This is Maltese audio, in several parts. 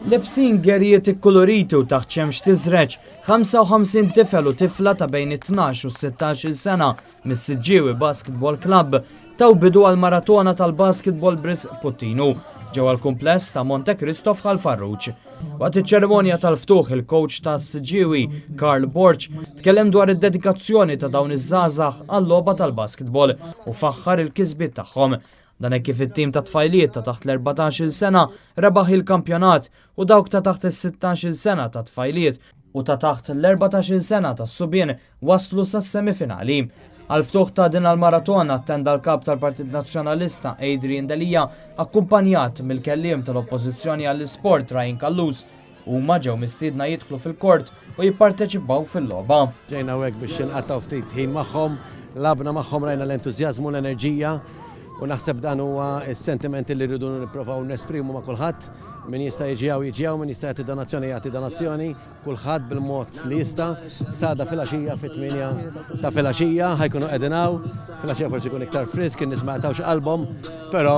Lebsin gerijiet ikkoloriti u taħt xemx tiżreġ, 55 tifel u tifla ta' bejn 12 u 16 sena mis-Siġġiewi Basketball Club taw bidu għal maratona tal-basketball Bris Puttinu ġewwa l-kumpless ta' Monte Cristo f'Ħalfarruċ. Waqt iċ-ċerimonja tal-ftuħ il-coach ta' Siġġiewi Karl Borch tkellem dwar id-dedikazzjoni ta' dawn iż-żgħażagħ għall-logħba tal-basketball u faħħar il-kisbiet tagħhom. Dan hekk kif it-tim ta' tfajliet ta' taħt l-14 sena rebaħ il-kampjonat u dawk ta' taħt is-16 sena ta' tfajliet u ta' taħt l-14 sena ta' subien waslu sas-semifinali. Għal-ftuħ ta' din għal-maratona attenda l-kap tal-Partit Nazzjonalista Adrian Delija akkumpanjat mill-kelliem tal-Oppożizzjoni għall-Isport Ryan Kallus u ġew mistiedna jidħlu fil-kort u jipparteċipaw fil-logħba. Ġejna hekk biex inqattaw ftit ħin magħhom, labna magħhom rajna l-entużjażmu l-enerġija u naħseb dan huwa s-sentimenti li rridu nipprovaw nesprimu ma' kulħadd. Min jista' jiġijaw jiġijaw, min jista' jagħti donazzjoni jagħti donazzjoni, kulħadd bil-mod li jista' sada filgħaxija fit-8 ta' filgħaxija ħajkunu qegħdin hawn, filgħaxija forsi jkun iktar frisk, in-nies ma jagħtawx qalbhom, però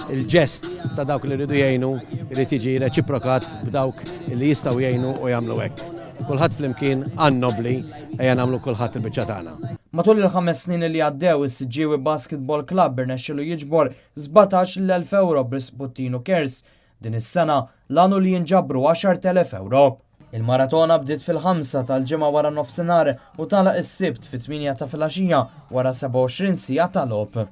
il-ġest ta' dawk li rridu jgħinu irid jiġi reċiprokat b'dawk li jistgħu jgħinu u jagħmlu hekk. Kulħadd flimkien għan-nobli ejja nagħmlu kulħadd il-biċċa tagħna. Matul il-5 snin li għaddew is-Siġġiewi Basketball Club irnexxielu jiġbor 17,000 euro Bris Puttinu Cares. Din is-sena l-għanu li jinġabru 10,000 euro. Il-maratona bdiet fil-5 tal-ġimgħa wara nofsinhar u tagħlaq is-sibt fit-8 ta' filgħaxija wara 27 sija tal-logħob.